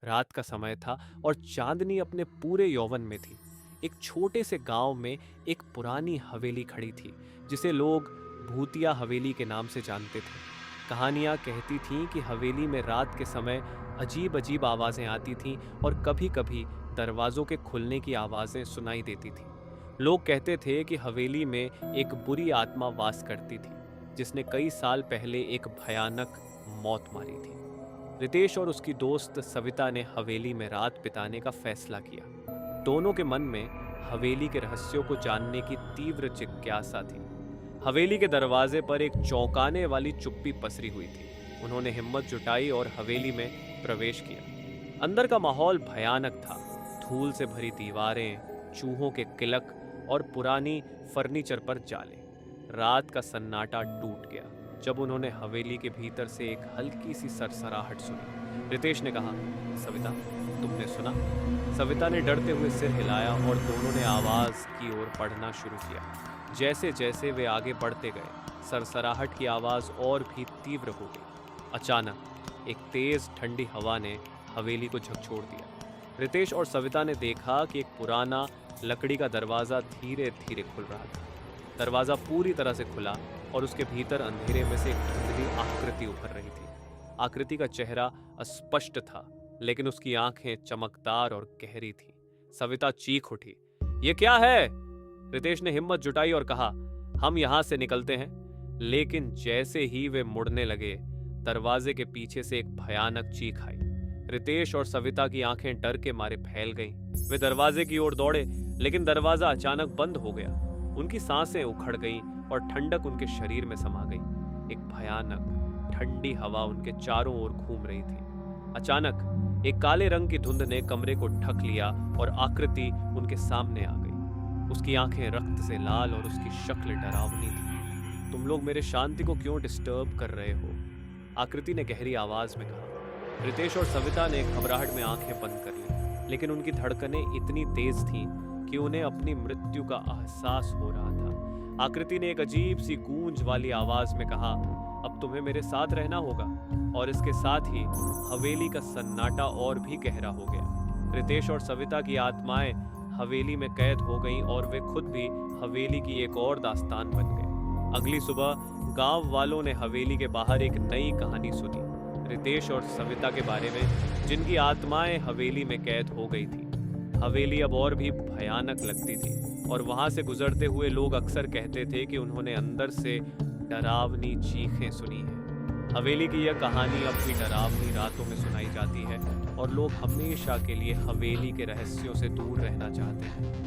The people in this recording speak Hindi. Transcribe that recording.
रात का समय था और चांदनी अपने पूरे यौवन में थी। एक छोटे से गांव में एक पुरानी हवेली खड़ी थी, जिसे लोग भूतिया हवेली के नाम से जानते थे। कहानियां कहती थीं कि हवेली में रात के समय अजीब अजीब आवाजें आती थीं और कभी-कभी दरवाजों के खुलने की आवाजें सुनाई देती थीं। लोग कहते थे कि हवेली में एक बुरी आत्मा वास करती थी, जिसने कई साल पहले एक भयानक मौत मारी थी। रितेश और उसकी दोस्त सविता ने हवेली में रात बिताने का फैसला किया। दोनों के मन में हवेली के रहस्यों को जानने की तीव्र जिज्ञासा थी। हवेली के दरवाजे पर एक चौंकाने वाली चुप्पी पसरी हुई थी। उन्होंने हिम्मत जुटाई और हवेली में प्रवेश किया। अंदर का माहौल भयानक था। धूल से भरी दीवारें, चूहों के किलक और पुरानी फर्नीचर पर जाले। रात का सन्नाटा टूट गया जब उन्होंने हवेली के भीतर से एक हल्की सी सरसराहट सुनी। रितेश ने कहा, सविता, तुमने सुना? सविता ने डरते हुए सिर हिलाया और दोनों ने आवाज की ओर पढ़ना शुरू किया। जैसे जैसे वे आगे बढ़ते गए, सरसराहट की आवाज और भी तीव्र हो गई। अचानक एक तेज ठंडी हवा ने हवेली को झकझोर दिया। रितेश और सविता ने देखा कि एक पुराना लकड़ी का दरवाजा धीरे धीरे खुल रहा था। दरवाजा पूरी तरह से खुला और उसके भीतर अंधेरे में से एक धुंधली आकृति उभर रही थी। आकृति का चेहरा अस्पष्ट था, लेकिन उसकी आंखें चमकदार और गहरी थीं। सविता चीख उठी, ये क्या है? रितेश ने हिम्मत जुटाई और कहा, हम यहां से निकलते हैं। लेकिन जैसे ही वे मुड़ने लगे, दरवाजे के पीछे से एक भयानक चीख आई। रितेश और सविता की आंखें डर के मारे फैल गईं। वे दरवाजे की ओर दौड़े, लेकिन दरवाजा अचानक बंद हो गया। उनकी सांसें उखड़ गईं और ठंडक उनके शरीर में समा गई। एक भयानक ठंडी हवा उनके चारों ओर घूम रही थी। अचानक एक काले रंग की धुंध ने कमरे को ढक लिया और आकृति उनके सामने आ गई। उसकी आंखें रक्त से लाल और उसकी शक्ल डरावनी थी। तुम लोग मेरे शांति को क्यों डिस्टर्ब कर रहे हो? आकृति ने गहरी आवाज में कहा। रितेश और सविता ने घबराहट में आंखें बंद कर ली, लेकिन उनकी धड़कनें इतनी तेज थीं कि उन्हें अपनी मृत्यु का एहसास हो रहा था। आकृति ने एक अजीब सी गूंज वाली आवाज में कहा, अब तुम्हें मेरे साथ रहना होगा। और इसके साथ ही हवेली का सन्नाटा और भी गहरा हो गया। रितेश और सविता की आत्माएं हवेली में कैद हो गईं और वे खुद भी हवेली की एक और दास्तान बन गए। अगली सुबह गांव वालों ने हवेली के बाहर एक नई कहानी सुनी, रितेश और सविता के बारे में, जिनकी आत्माएं हवेली में कैद हो गई थी। हवेली अब और भी भयानक लगती थी और वहां से गुजरते हुए लोग अक्सर कहते थे कि उन्होंने अंदर से डरावनी चीखें सुनी हैं। हवेली की यह कहानी अब भी डरावनी रातों में सुनाई जाती है और लोग हमेशा के लिए हवेली के रहस्यों से दूर रहना चाहते हैं।